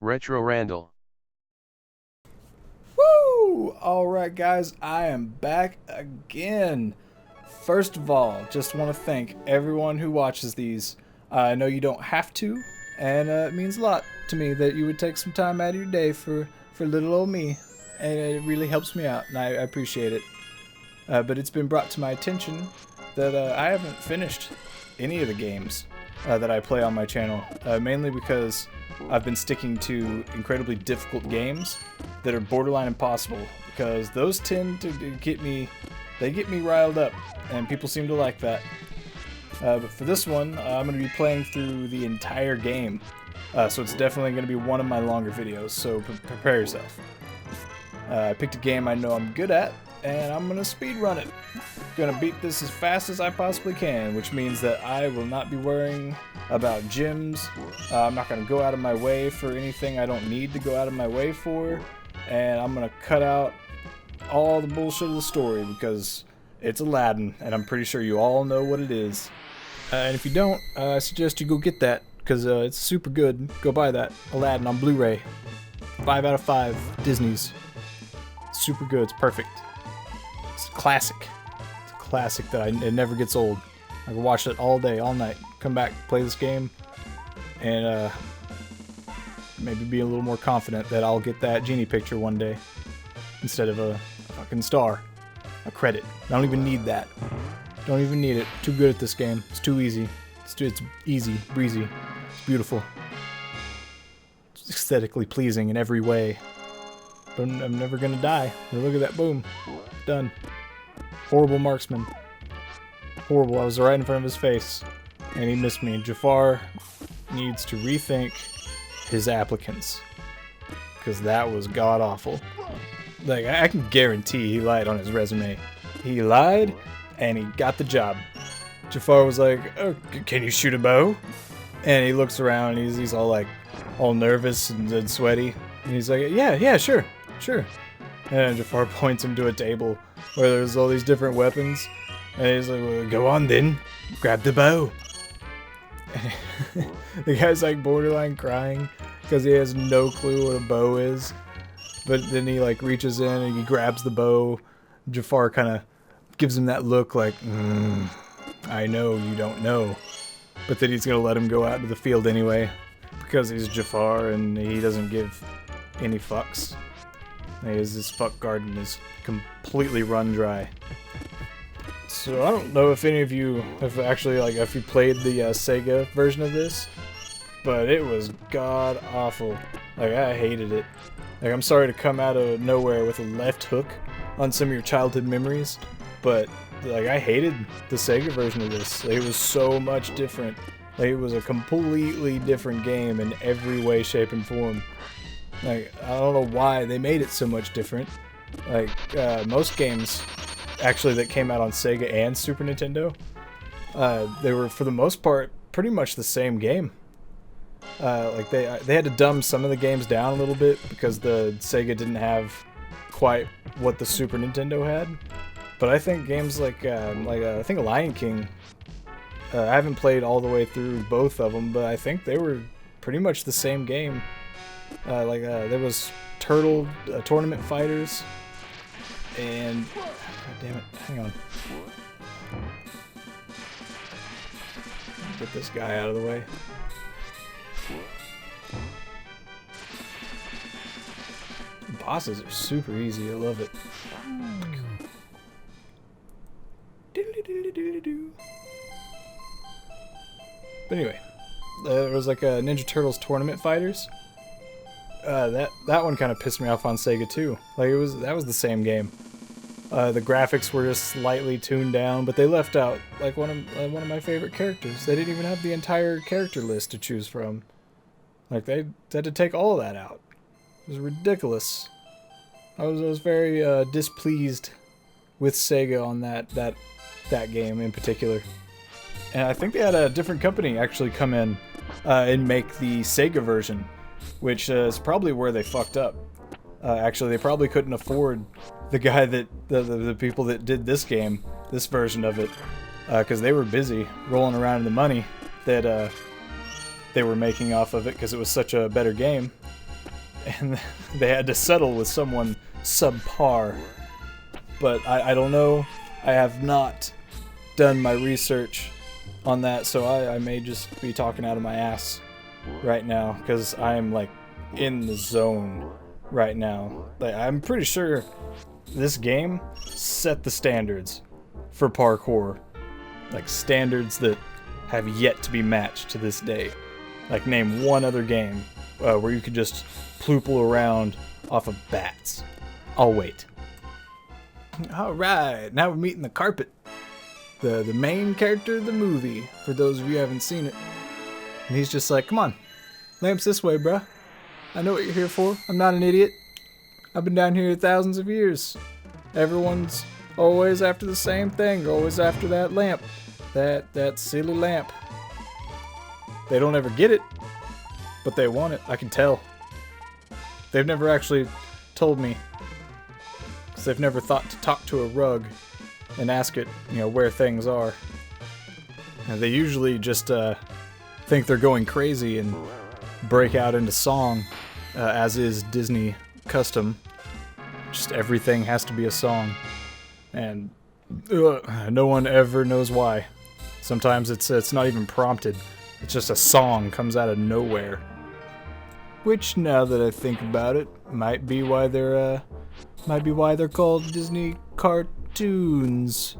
Retrorandall. Woo! Alright guys, I am back again. First of all, just want to thank everyone who watches these. I know you don't have to, and it means a lot to me that you would take some time out of your day for little old me. And it really helps me out, and I appreciate it. But it's been brought to my attention that I haven't finished any of the games that I play on my channel, mainly because I've been sticking to incredibly difficult games that are borderline impossible, because those tend to get me riled up, and people seem to like that. But for this one, I'm going to be playing through the entire game, so it's definitely going to be one of my longer videos, so prepare yourself. I picked a game I know I'm good at, and I'm going to speedrun it. Gonna beat this as fast as I possibly can, which means that I will not be worrying about gyms. I'm not gonna go out of my way for anything I don't need to go out of my way for, and I'm gonna cut out all the bullshit of the story because it's Aladdin, and I'm pretty sure you all know what it is. And if you don't, I suggest you go get that because it's super good. Go buy that Aladdin on Blu-ray. 5 out of 5 Disney's. Super good. It's perfect. It's a classic. Classic that it never gets old. I can watch it all day, all night. Come back, play this game, and maybe be a little more confident that I'll get that genie picture one day instead of a fucking star, a credit. I don't even need that. Don't even need it. Too good at this game. It's too easy. It's easy, breezy. It's beautiful. It's aesthetically pleasing in every way. But I'm never gonna die. Look at that, boom, done. Horrible marksman. Horrible. I was right in front of his face, and he missed me. Jafar needs to rethink his applicants, because that was god-awful. Like, I can guarantee he lied on his resume. He lied, and he got the job. Jafar was like, "Oh, can you shoot a bow?" And he looks around, and he's all like, all nervous and sweaty. And he's like, yeah, sure. And Jafar points him to a table where there's all these different weapons, and he's like, well, go on then, grab the bow. The guy's like borderline crying because he has no clue what a bow is, but then he like reaches in and he grabs the bow. Jafar kind of gives him that look like, I know you don't know, but then he's gonna let him go out into the field anyway because he's Jafar and he doesn't give any fucks. His fuck garden is completely run dry. So I don't know if any of you have actually, like, if you played the Sega version of this, but it was god awful. Like, I hated it. Like, I'm sorry to come out of nowhere with a left hook on some of your childhood memories, but like, I hated the Sega version of this. Like, it was so much different. Like, it was a completely different game in every way, shape, and form. Like, I don't know why they made it so much different. Like, most games, actually, that came out on Sega and Super Nintendo, they were, for the most part, pretty much the same game. Like, they had to dumb some of the games down a little bit because the Sega didn't have quite what the Super Nintendo had. But I think games like I think Lion King, I haven't played all the way through both of them, but I think they were pretty much the same game. There was Turtle Tournament Fighters, and god damn it, hang on. Get this guy out of the way. Bosses are super easy. I love it. But anyway, there was like a Ninja Turtles Tournament Fighters. That one kind of pissed me off on Sega too. Like, that was the same game. The graphics were just slightly tuned down, but they left out like one of my favorite characters. They didn't even have the entire character list to choose from. Like, they had to take all of that out. It was ridiculous. I was very displeased with Sega on that game in particular. And I think they had a different company actually come in and make the Sega version, which is probably where they fucked up. Actually, they probably couldn't afford the guy that the people that did this game, this version of it, because they were busy rolling around in the money that they were making off of it because it was such a better game. And they had to settle with someone subpar. But I don't know. I have not done my research on that, so I may just be talking out of my ass right now because I'm like in the zone right now. Like, I'm pretty sure this game set the standards for parkour. Like, standards that have yet to be matched to this day. Like, name one other game where you could just ploople around off of bats. I'll wait. Alright, now we're meeting the carpet. The main character of the movie, for those of you who haven't seen it. And he's just like, come on, lamps this way, bruh. I know what you're here for. I'm not an idiot. I've been down here thousands of years. Everyone's always after the same thing. They're always after that lamp. That silly lamp. They don't ever get it, but they want it. I can tell. They've never actually told me. Because they've never thought to talk to a rug and ask it, you know, where things are. And they usually just think they're going crazy and break out into song, as is Disney custom. Just everything has to be a song. And no one ever knows why. Sometimes it's not even prompted. It's just a song comes out of nowhere. Which, now that I think about it, might be why they're called Disney cartoons.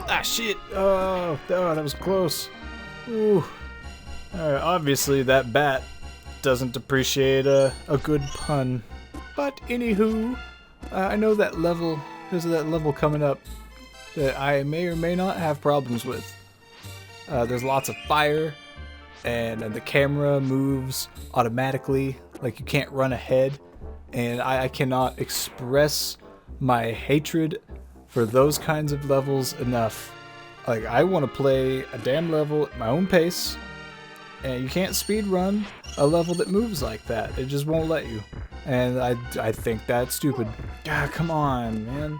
Ah, shit! Oh, that was close. Ooh. Obviously, that bat doesn't appreciate a good pun. But anywho, I know that level. There's that level coming up that I may or may not have problems with. There's lots of fire, and the camera moves automatically, like you can't run ahead. And I cannot express my hatred for those kinds of levels enough. Like, I want to play a damn level at my own pace, and you can't speed run a level that moves like that. It just won't let you. And I think that's stupid. Ah, come on, man.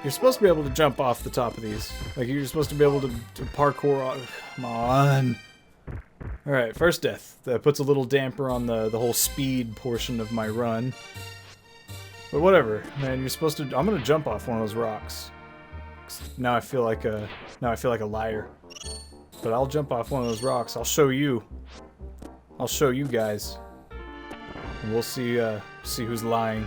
You're supposed to be able to jump off the top of these. Like, you're supposed to be able to parkour. Come on. Alright, first death. That puts a little damper on the whole speed portion of my run. But whatever, man, you're supposed to... I'm gonna jump off one of those rocks. Now I feel like a liar. But I'll jump off one of those rocks. I'll show you. I'll show you guys. And we'll see who's lying.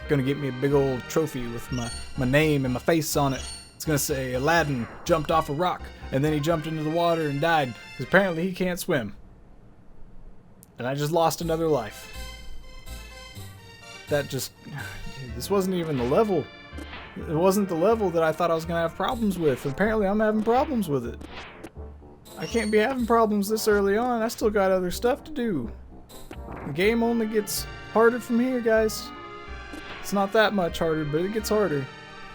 Gonna get me a big old trophy with my name and my face on it. It's gonna say Aladdin jumped off a rock and then he jumped into the water and died because apparently he can't swim. And I just lost another life. That just... This wasn't even the level. It wasn't the level that I thought I was gonna have problems with. Apparently I'm having problems with it. I can't be having problems this early on. I still got other stuff to do. The game only gets harder from here, guys. It's not that much harder, but it gets harder.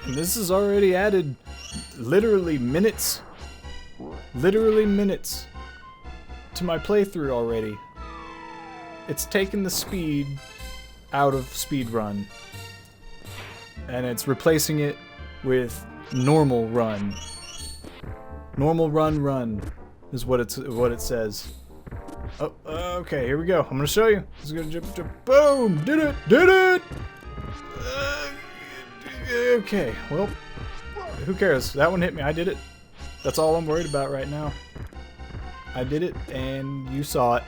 And this has already added literally minutes to my playthrough already. It's taken the speed out of speedrun, and it's replacing it with normal run. Normal run is what it says. Oh, okay, here we go. I'm gonna show you. It's gonna jump. Boom! Did it! Okay, well, who cares? That one hit me. I did it. That's all I'm worried about right now. I did it, and you saw it.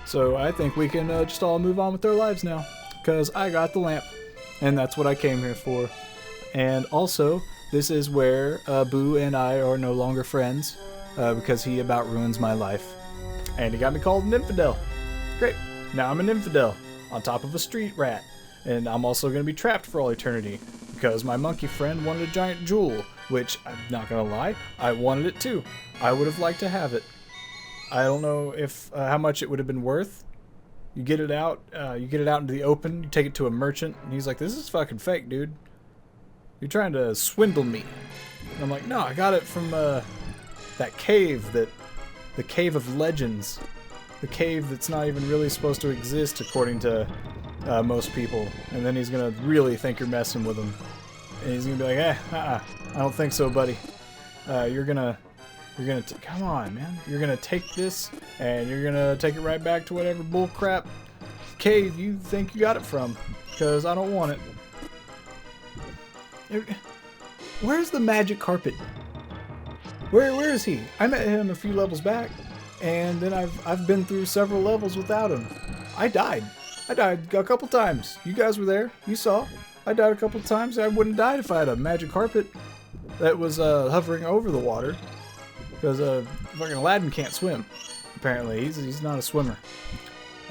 So I think we can just all move on with our lives now, because I got the lamp, and that's what I came here for. And also, this is where Boo and I are no longer friends, because he about ruins my life. And he got me called an infidel. Great. Now I'm an infidel, on top of a street rat. And I'm also going to be trapped for all eternity, because my monkey friend wanted a giant jewel, which, I'm not going to lie, I wanted it too. I would have liked to have it. I don't know if how much it would have been worth. You get it out into the open, you take it to a merchant, and he's like, this is fucking fake, dude. You're trying to swindle me. And I'm like, no, I got it from that cave, the Cave of Legends. The cave that's not even really supposed to exist according to most people. And then he's gonna really think you're messing with him. And he's gonna be like, I don't think so, buddy. You're gonna You're gonna come on, man. You're gonna take this and you're gonna take it right back to whatever bullcrap cave you think you got it from, because I don't want it. Where's the magic carpet? Where is he? I met him a few levels back, and then I've been through several levels without him. I died a couple times. You guys were there. You saw. I died a couple times. I wouldn't have died if I had a magic carpet that was hovering over the water. Because fucking Aladdin can't swim. Apparently, he's not a swimmer.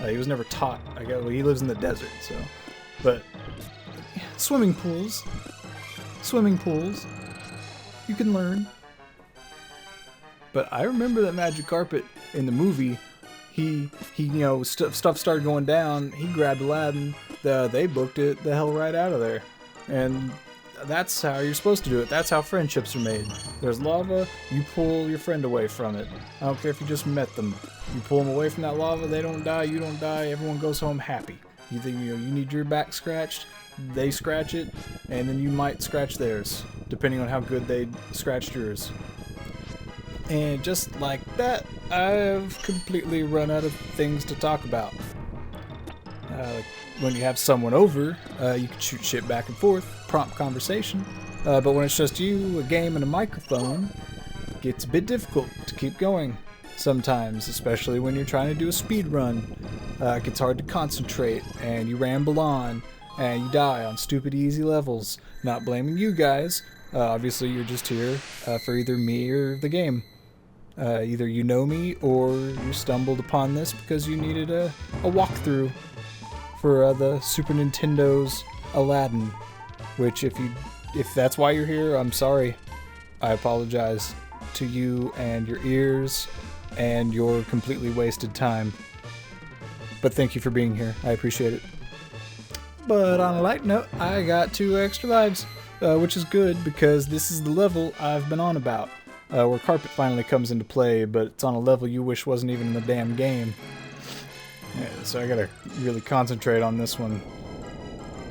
He was never taught. Well, he lives in the desert, so. But swimming pools, you can learn. But I remember that magic carpet in the movie. He you know, stuff started going down. He grabbed Aladdin. They booked it the hell right out of there, and that's how you're supposed to do it. That's how friendships are made. There's lava, you pull your friend away from it. I don't care if you just met them. You pull them away from that lava, they don't die, you don't die, everyone goes home happy. You think you need your back scratched, they scratch it, and then you might scratch theirs, depending on how good they scratched yours. And just like that, I've completely run out of things to talk about. When you have someone over, you can shoot shit back and forth, prompt conversation. But when it's just you, a game, and a microphone, it gets a bit difficult to keep going sometimes, especially when you're trying to do a speed run. It gets hard to concentrate, and you ramble on, and you die on stupid easy levels. Not blaming you guys. Obviously, you're just here for either me or the game. Either you know me, or you stumbled upon this because you needed a walkthrough for the Super Nintendo's Aladdin, which if that's why you're here, I'm sorry. I apologize to you and your ears and your completely wasted time. But thank you for being here. I appreciate it. But on a light note, I got 2 extra lives, which is good because this is the level I've been on about, where carpet finally comes into play, but it's on a level you wish wasn't even in the damn game. Yeah, so I gotta really concentrate on this one.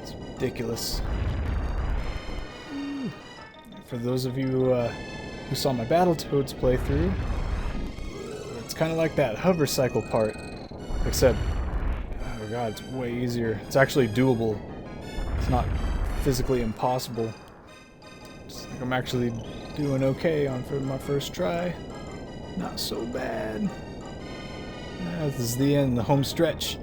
It's ridiculous. For those of you who saw my Battletoads playthrough, it's kind of like that hover cycle part, except, oh god, it's way easier. It's actually doable. It's not physically impossible. Just think I'm actually doing okay for my first try. Not so bad. This is the end, the home stretch.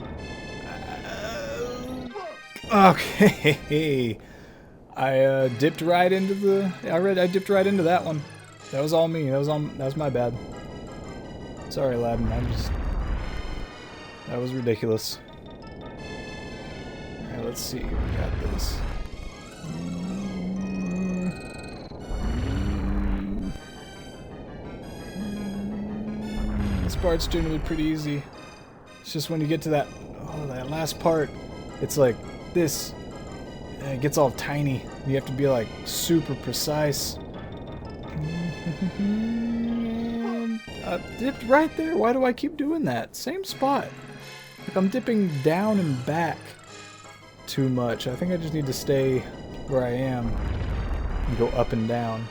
Okay, I dipped right into I dipped right into that one. That was all me. That was my bad. Sorry, Aladdin. That was ridiculous. Alright, let's see. We got this. This part's generally pretty easy. It's just when you get to that last part, it's like this. And it gets all tiny. You have to be like super precise. I dipped right there. Why do I keep doing that? Same spot. Like I'm dipping down and back too much. I think I just need to stay where I am and go up and down.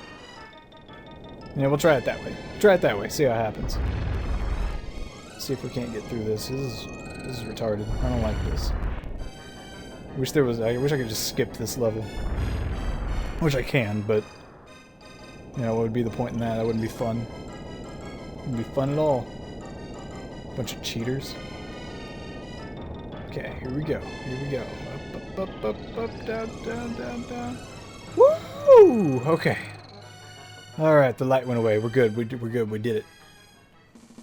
Yeah, we'll try it that way. Try it that way. See how it happens. See if we can't get through this. This is retarded. I don't like this. I wish I could just skip this level. Which I can, but you know, what would be the point in that? That wouldn't be fun. Wouldn't be fun at all. Bunch of cheaters. Okay, here we go. Here we go. Up, down. Woo! Okay. Alright, the light went away. We're good. We're good. We did it.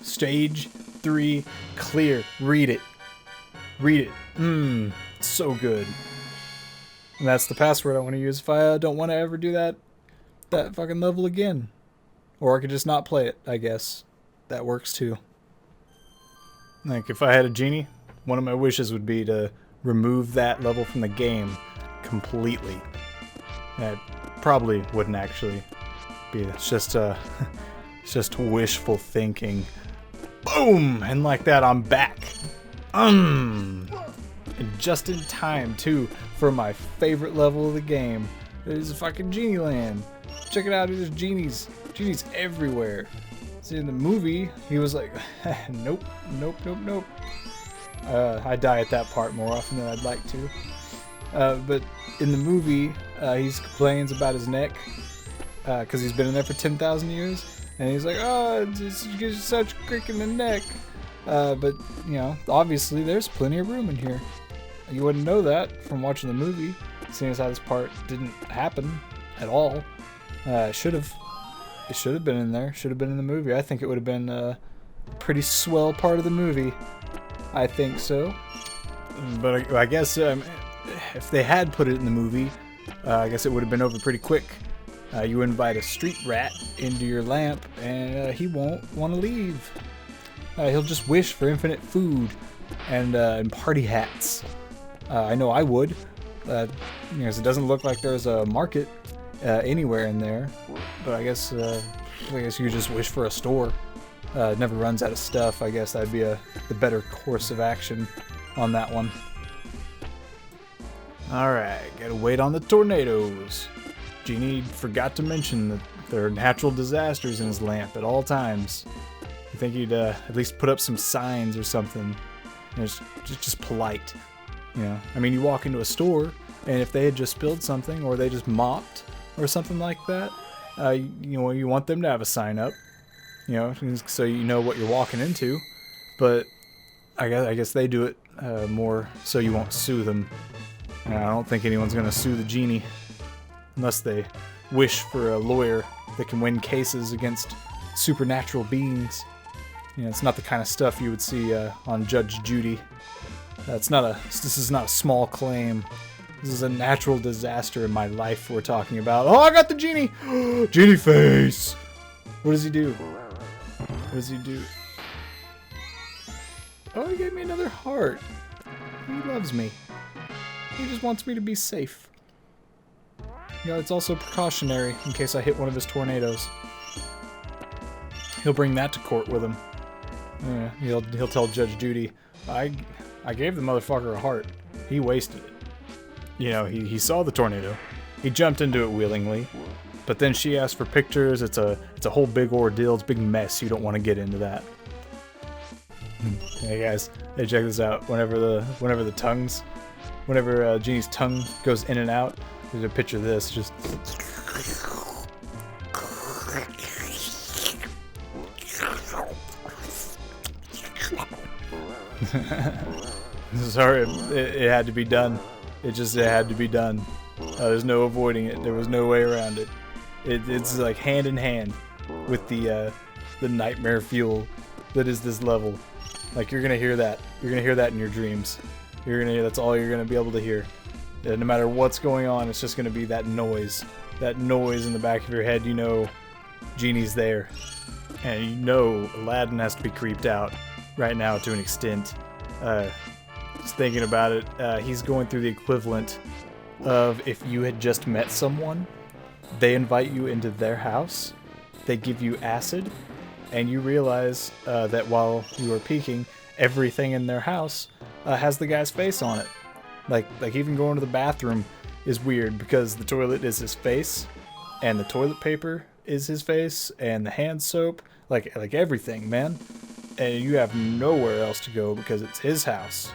Stage 3 clear. Read it. Read it. So good. And that's the password I want to use if I don't want to ever do that fucking level again. Or I could just not play it, I guess. That works too. Like, if I had a genie, one of my wishes would be to remove that level from the game completely. That probably wouldn't actually be. It's just it's just wishful thinking. Boom! And like that, I'm back. And just in time, too, for my favorite level of the game. There's a fucking genie land. Check it out, there's genies. Genies everywhere. See, in the movie, he was like, nope, nope, nope, nope. I die at that part more often than I'd like to. But in the movie, he complains about his neck because he's been in there for 10,000 years. And he's like, oh, it's such a crick in the neck. But, you know, obviously there's plenty of room in here. You wouldn't know that from watching the movie, seeing as how this part didn't happen at all. It should have been in there. Should have been in the movie. I think it would have been a pretty swell part of the movie. I think so. But I guess if they had put it in the movie, I guess it would have been over pretty quick. You invite a street rat into your lamp, and he won't want to leave. He'll just wish for infinite food and party hats. I know I would, because it doesn't look like there's a market anywhere in there. But I guess you just wish for a store. It never runs out of stuff. I guess that'd be the better course of action on that one. Alright, gotta wait on the tornadoes. Genie forgot to mention that there are natural disasters in his lamp at all times. You think he'd at least put up some signs or something. It's just polite. You know, I mean, you walk into a store, and if they had just spilled something, or they just mopped, or something like that, you know, you want them to have a sign up. You know, so you know what you're walking into. But I guess they do it more so you won't sue them. I don't think anyone's gonna sue the genie unless they wish for a lawyer that can win cases against supernatural beings. You know, it's not the kind of stuff you would see on Judge Judy. This is not a small claim. This is a natural disaster in my life we're talking about. Oh, I got the genie! Genie face! What does he do? What does he do? Oh, he gave me another heart. He loves me. He just wants me to be safe. You know, it's also precautionary in case I hit one of his tornadoes. He'll bring that to court with him. Yeah, he'll tell Judge Judy, I gave the motherfucker a heart. He wasted it. You know, he saw the tornado. He jumped into it willingly. But then she asked for pictures. It's a whole big ordeal. It's a big mess. You don't want to get into that. Hey guys, hey, check this out. Whenever Genie's tongue goes in and out, there's a picture of this. Just sorry, it had to be done. It had to be done. There's no avoiding it. There was no way around it. It's like hand in hand with the nightmare fuel that is this level. Like, you're gonna hear that. You're gonna hear that in your dreams. That's all you're gonna be able to hear. No matter what's going on, it's just gonna be that noise. That noise in the back of your head. You know Genie's there. And you know Aladdin has to be creeped out right now to an extent. Just thinking about it, he's going through the equivalent of if you had just met someone, they invite you into their house, they give you acid, and you realize that while you are peeking, everything in their house has the guy's face on it. Like even going to the bathroom is weird because the toilet is his face, and the toilet paper is his face, and the hand soap, like everything, man. And you have nowhere else to go because it's his house.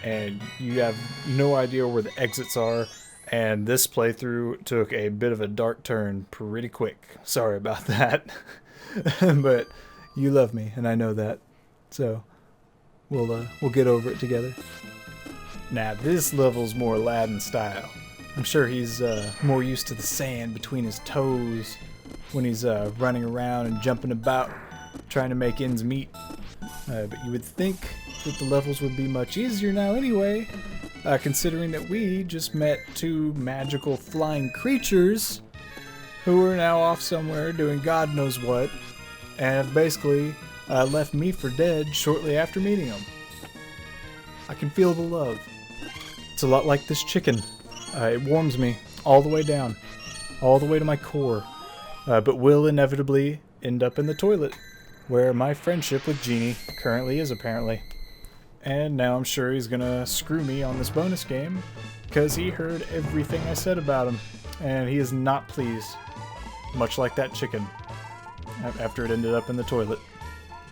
And you have no idea where the exits are. And this playthrough took a bit of a dark turn pretty quick. Sorry about that. But you love me, and I know that. So we'll get over it together. Now this level's more Aladdin style. I'm sure he's more used to the sand between his toes when he's running around and jumping about, trying to make ends meet. But you would think that the levels would be much easier now anyway, considering that we just met two magical flying creatures who are now off somewhere doing God knows what, and have basically left me for dead shortly after meeting them. I can feel the love. It's a lot like this chicken. It warms me all the way down, all the way to my core, but will inevitably end up in the toilet, where my friendship with Genie currently is, apparently. And now I'm sure he's gonna screw me on this bonus game, because he heard everything I said about him, and he is not pleased, much like that chicken. after it ended up in the toilet.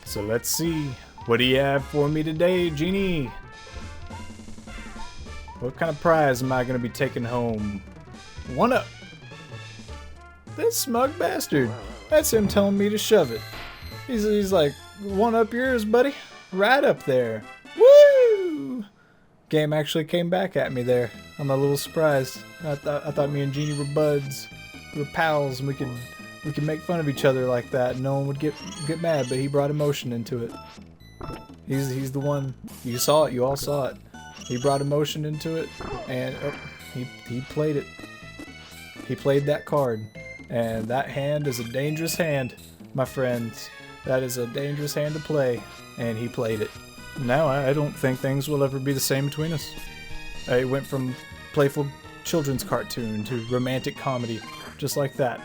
So let's see. What do you have for me today, Genie? What kind of prize am I going to be taking home? 1-up. This smug bastard. That's him telling me to shove it. He's like, 1-up yours, buddy. Right up there. Woo! Game actually came back at me there. I'm a little surprised. I thought me and Genie were buds. We were pals, and we could make fun of each other like that. No one would get mad, but he brought emotion into it. He's the one. You saw it. You all saw it. He brought emotion into it, and he played it. He played that card, and that hand is a dangerous hand, my friends. That is a dangerous hand to play, and he played it. Now I don't think things will ever be the same between us. It went from playful children's cartoon to romantic comedy, just like that.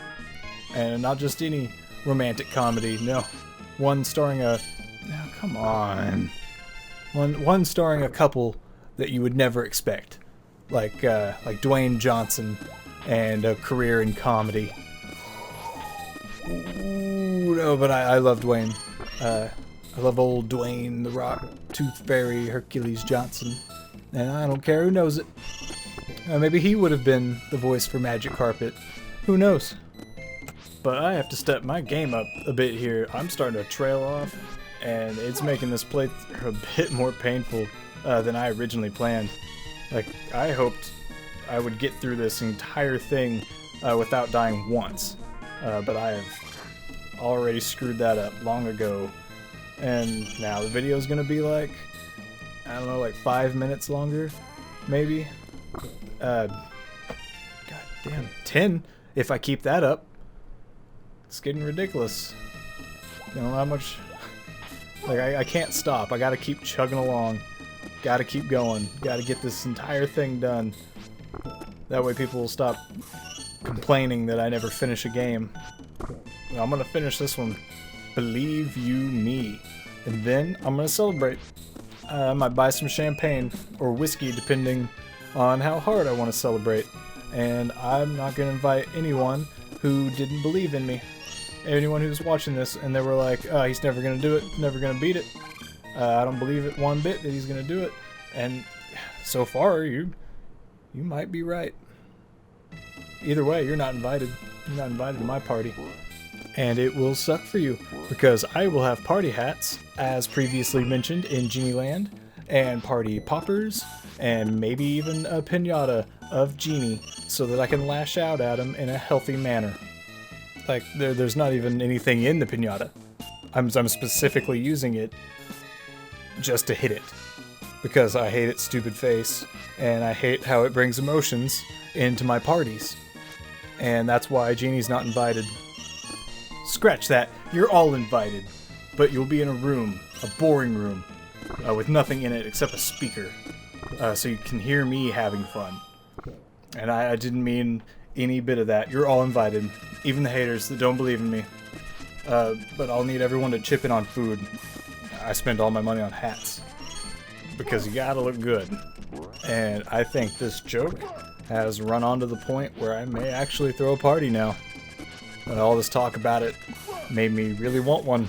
And not just any romantic comedy, no. One starring a... No, come on. One starring a couple that you would never expect. Like Dwayne Johnson and a career in comedy. Ooh, no, but I love Dwayne. I love old Dwayne, the Rock, Tooth Fairy, Hercules Johnson. And I don't care who knows it. Maybe he would have been the voice for Magic Carpet. Who knows? But I have to step my game up a bit here. I'm starting to trail off, and it's making this playthrough a bit more painful than I originally planned. Like, I hoped I would get through this entire thing without dying once. But I have already screwed that up long ago. And now the video is going to be like, I don't know, like 5 minutes longer, maybe? God damn, 10 if I keep that up. It's getting ridiculous. You know how much... Like, I can't stop. I gotta keep chugging along. Gotta keep going. Gotta get this entire thing done. That way people will stop complaining that I never finish a game. Well, I'm gonna finish this one. Believe you me. And then I'm gonna celebrate. I might buy some champagne or whiskey depending on how hard I want to celebrate. And I'm not gonna invite anyone who didn't believe in me. Anyone who's watching this and they were like, oh, he's never gonna do it, never gonna beat it. I don't believe it one bit that he's gonna do it. And so far, you might be right. Either way, you're not invited. You're not invited to my party. And it will suck for you, because I will have party hats, as previously mentioned in Genie Land, and party poppers, and maybe even a piñata of Genie, so that I can lash out at him in a healthy manner. Like, there's not even anything in the piñata. I'm specifically using it just to hit it, because I hate its stupid face, and I hate how it brings emotions into my parties. And that's why Genie's not invited. Scratch that, you're all invited, but you'll be in a room, a boring room, with nothing in it except a speaker, so you can hear me having fun. And I didn't mean any bit of that. You're all invited, even the haters that don't believe in me. But I'll need everyone to chip in on food. I spend all my money on hats, because you gotta look good. And I think this joke has run on to the point where I may actually throw a party now. All this talk about it made me really want one.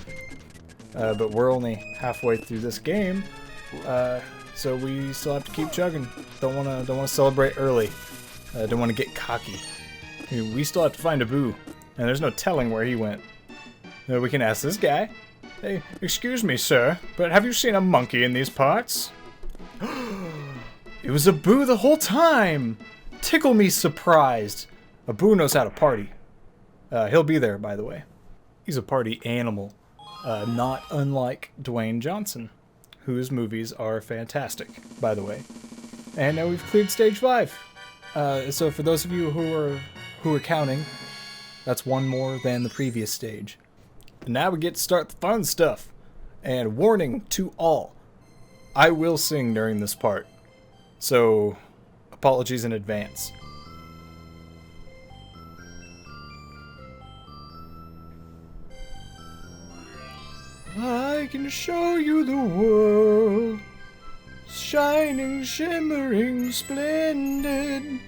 But we're only halfway through this game, so we still have to keep chugging. Don't wanna celebrate early. Don't wanna get cocky. We still have to find Abu, and there's no telling where he went. We can ask this guy. Hey, excuse me, sir, but have you seen a monkey in these parts? It was Abu the whole time! Tickle me surprised. Abu knows how to party. He'll be there, by the way. He's a party animal, not unlike Dwayne Johnson, whose movies are fantastic, by the way. And now we've cleared stage 5. So for those of you who are counting, that's one more than the previous stage. And now we get to start the fun stuff. And warning to all, I will sing during this part, so apologies in advance. I can show you the world, shining, shimmering, splendid.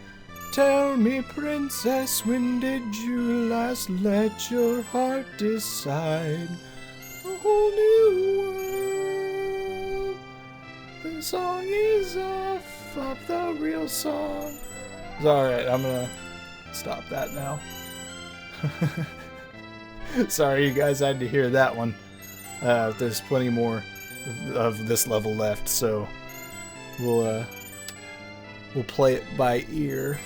Tell me, princess, when did you last let your heart decide? A whole new world. The song is off of the real song. Alright, I'm gonna stop that now. Sorry you guys had to hear that one. There's plenty more of this level left, so we'll play it by ear.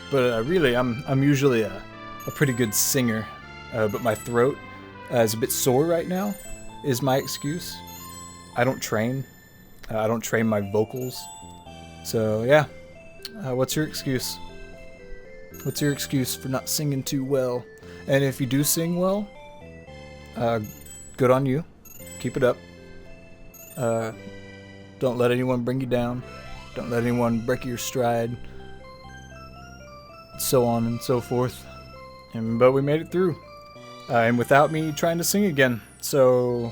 But really, I'm usually a pretty good singer, but my throat is a bit sore right now, is my excuse. I don't train. I don't train my vocals. So yeah, what's your excuse? What's your excuse for not singing too well? And if you do sing well, good on you. Keep it up. Don't let anyone bring you down. Don't let anyone break your stride. So on and so forth. But we made it through. And without me trying to sing again. So,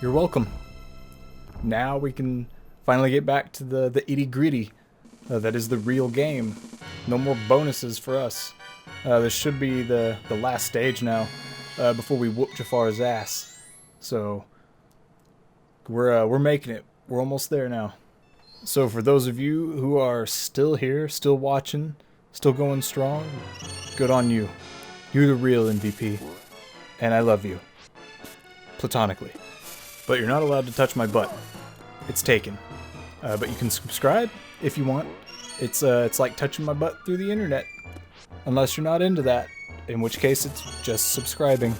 you're welcome. Now we can finally get back to the itty-gritty. That is the real game. No more bonuses for us. This should be the last stage now. Before we whoop Jafar's ass. So, we're making it. We're almost there now. So for those of you who are still here, still watching, still going strong, good on you. You're the real MVP. And I love you. Platonically. But you're not allowed to touch my butt. It's taken. But you can subscribe if you want. It's like touching my butt through the internet. Unless you're not into that. In which case it's just subscribing.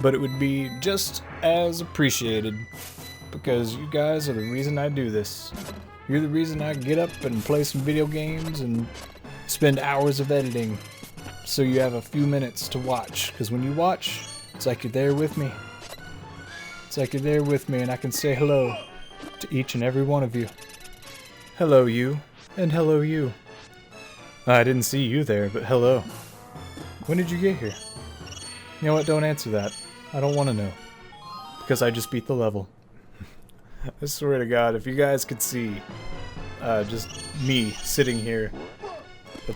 But it would be just as appreciated. Because you guys are the reason I do this. You're the reason I get up and play some video games and spend hours of editing. So you have a few minutes to watch. Because when you watch, it's like you're there with me. It's like you're there with me and I can say hello to each and every one of you. Hello you, and hello you. I didn't see you there, but hello. When did you get here? You know what, don't answer that. I don't want to know. Because I just beat the level. I swear to God, if you guys could see just me sitting here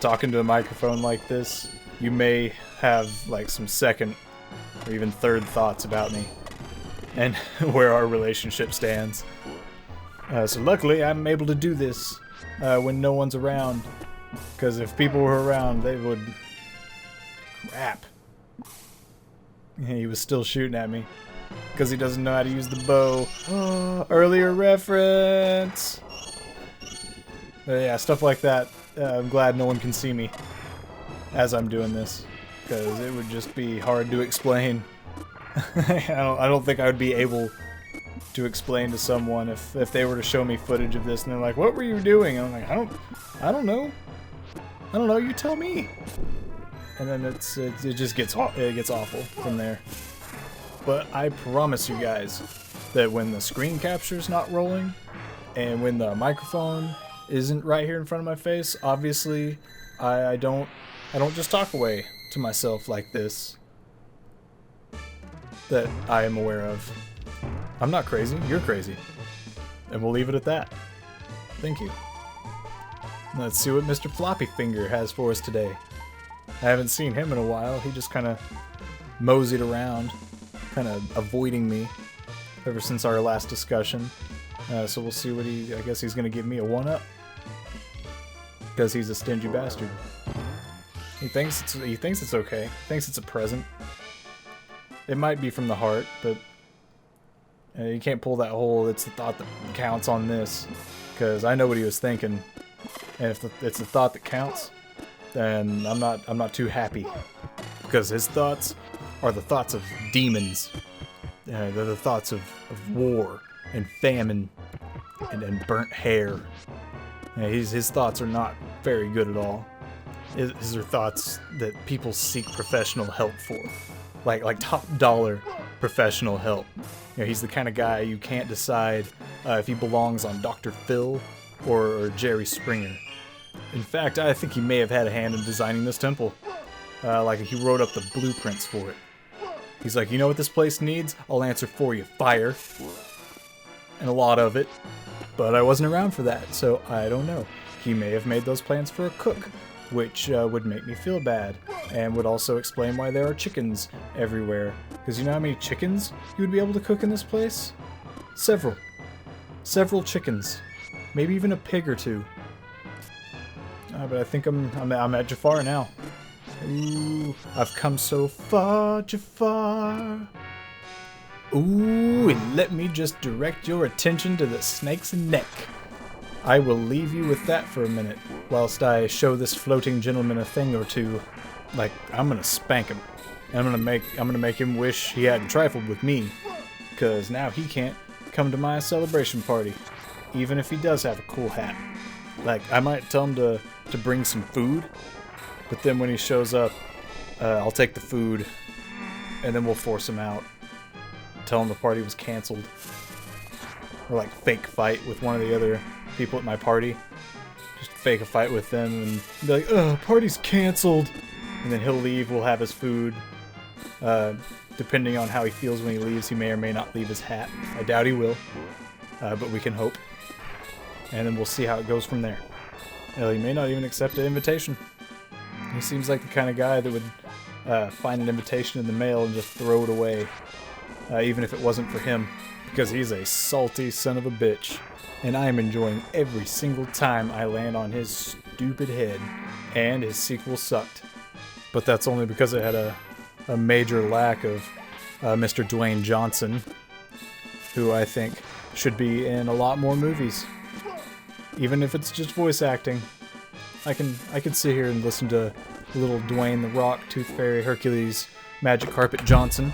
talking to a microphone like this, you may have like some second or even third thoughts about me and where our relationship stands. So luckily I'm able to do this when no one's around, because if people were around they would... Crap. He was still shooting at me. Because he doesn't know how to use the bow. Earlier reference! But yeah, stuff like that. I'm glad no one can see me as I'm doing this. Because it would just be hard to explain. I don't think I would be able to explain to someone if they were to show me footage of this and they're like, what were you doing? And I'm like, I don't know. I don't know, you tell me. And then it just gets awful from there. But I promise you guys that when the screen capture's not rolling and when the microphone isn't right here in front of my face, obviously I don't just talk away to myself like this. That I am aware of. I'm not crazy, you're crazy. And we'll leave it at that. Thank you. Let's see what Mr. Floppy Finger has for us today. I haven't seen him in a while. He just kind of moseyed around, kind of avoiding me ever since our last discussion. So we'll see what I guess he's going to give me a 1-up. Because he's a stingy bastard. He thinks it's okay. Thinks it's a present. It might be from the heart, but you can't pull that whole "it's the thought that counts" on this, because I know what he was thinking, and if it's the thought that counts, then I'm not too happy, because his thoughts are the thoughts of demons. They're the thoughts of war and famine and burnt hair. His thoughts are not very good at all. His are thoughts that people seek professional help for. Like top dollar professional help. He's the kind of guy you can't decide if he belongs on Dr. Phil or Jerry Springer. In fact, I think he may have had a hand in designing this temple. Like he wrote up the blueprints for it. He's like, you know what this place needs? I'll answer for you. Fire. And a lot of it. But I wasn't around for that, so I don't know. He may have made those plans for a cook, which would make me feel bad, and would also explain why there are chickens everywhere. Because you know how many chickens you would be able to cook in this place? Several. Several chickens. Maybe even a pig or two. But I think I'm at Jafar now. Ooh, I've come so far, Jafar. Ooh, and let me just direct your attention to the snake's neck. I will leave you with that for a minute, whilst I show this floating gentleman a thing or two. Like, I'm gonna spank him. And I'm gonna make him wish he hadn't trifled with me. Cause now he can't come to my celebration party. Even if he does have a cool hat. Like, I might tell him to bring some food, but then when he shows up, I'll take the food, and then we'll force him out. Tell him the party was canceled. Or like fake fight with one of the other people at my party. Just fake a fight with them and be like, "Ugh, party's canceled." And then he'll leave, we'll have his food. Depending on how he feels when he leaves, he may or may not leave his hat. I doubt he will, but we can hope. And then we'll see how it goes from there. Hell, he may not even accept an invitation. He seems like the kind of guy that would find an invitation in the mail and just throw it away, even if it wasn't for him, because he's a salty son of a bitch. And I am enjoying every single time I land on his stupid head, and his sequel sucked. But that's only because it had a major lack of Mr. Dwayne Johnson, who I think should be in a lot more movies. Even if it's just voice acting. I can sit here and listen to little Dwayne the Rock, Tooth Fairy, Hercules, Magic Carpet Johnson.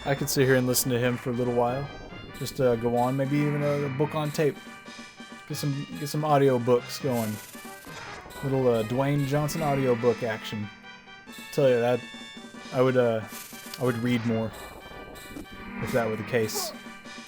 I could sit here and listen to him for a little while. Just go on, maybe even a book on tape. Get some audio books going. Little Dwayne Johnson audiobook action. Tell you that I would read more if that were the case.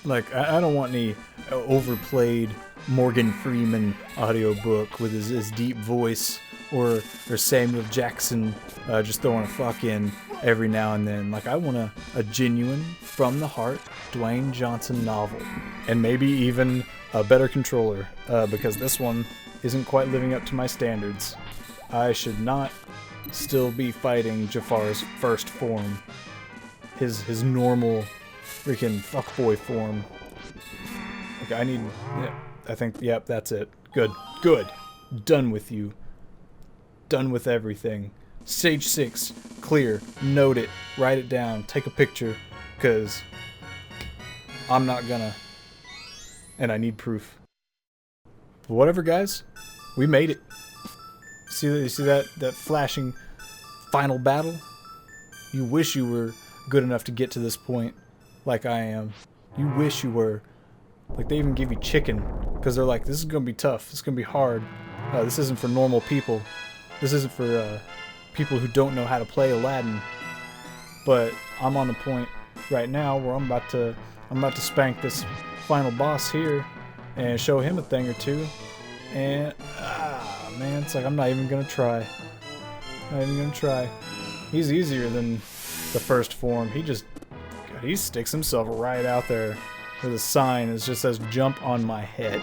Like, I don't want any overplayed Morgan Freeman audiobook with his deep voice, or Samuel Jackson just throwing a fuck in every now and then. Like, I want a genuine, from the heart, Dwayne Johnson novel. And maybe even a better controller, because this one isn't quite living up to my standards. I should not still be fighting Jafar's first form. His normal freaking fuckboy form. Okay, I need... Yeah, I think, yep, that's it. Good. Good. Done with you. Done with everything. Stage 6. Clear. Note it. Write it down. Take a picture. Because I'm not gonna. And I need proof. But whatever, guys. We made it. You see that flashing final battle? You wish you were good enough to get to this point like I am. You wish you were. Like, they even give you chicken because they're like, this is gonna be tough. This is gonna be hard. This isn't for normal people. This isn't for people who don't know how to play Aladdin. But I'm on the point right now where I'm about to spank this final boss here and show him a thing or two. And man, it's like I'm not even gonna try. Not even gonna try. He's easier than the first form. He sticks himself right out there with a sign that just says "Jump on my head,"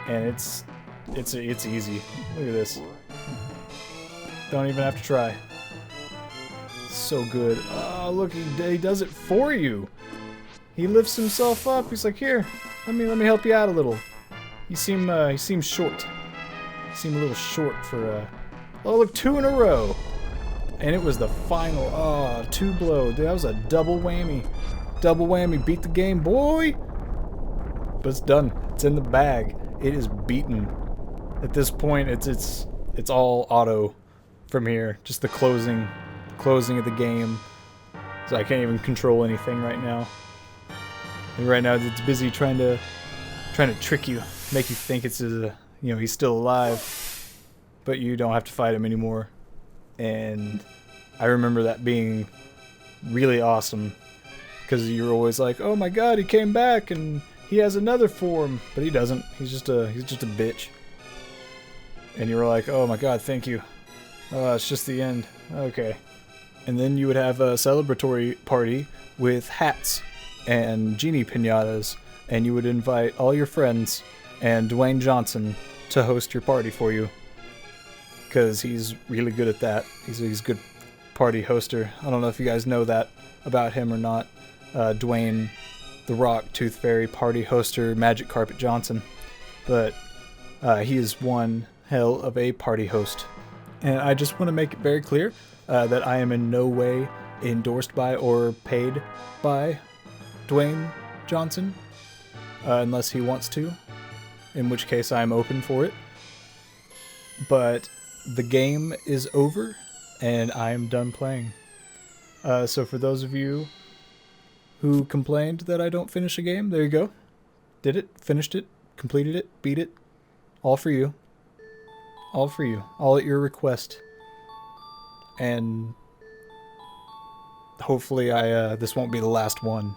and it's easy. Look at this. Don't even have to try. So good. Oh, look, he does it for you. He lifts himself up. He's like, here, let me help you out a little. He seems short. He seemed a little short for oh, look, 2 in a row. And it was the final, 2 blow. Dude, that was a double whammy. Double whammy, beat the game, boy. But it's done. It's in the bag. It is beaten. At this point, it's all auto from here. Just the closing of the game. So I can't even control anything right now. And right now, it's busy trying to trick you, make you think it's he's still alive, but you don't have to fight him anymore. And I remember that being really awesome, because you're always like, oh my god, he came back and he has another form, but he doesn't. He's just a bitch. And you were like, oh my god, thank you. It's just the end. Okay. And then you would have a celebratory party with hats and genie piñatas and you would invite all your friends and Dwayne Johnson to host your party for you. Because he's really good at that. He's a good party hoster. I don't know if you guys know that about him or not. Dwayne, the Rock, Tooth Fairy, party hoster, Magic Carpet Johnson. But he is one hell of a party host. And I just want to make it very clear that I am in no way endorsed by or paid by Dwayne Johnson, unless he wants to, in which case I'm open for it. But the game is over, and I am done playing. So for those of you who complained that I don't finish a game, there you go. Did it, finished it, completed it, beat it. All for you. All for you. All at your request. And hopefully this won't be the last one.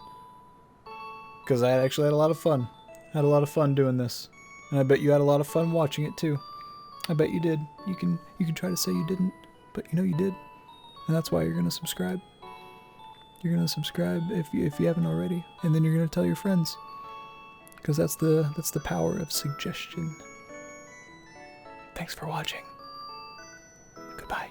Because I actually had a lot of fun. Had a lot of fun doing this. And I bet you had a lot of fun watching it too. I bet you did. You can try to say you didn't, but you know you did. And that's why you're going to subscribe. You're going to subscribe if you haven't already. And then you're going to tell your friends. Because that's the power of suggestion. Thanks for watching. Goodbye.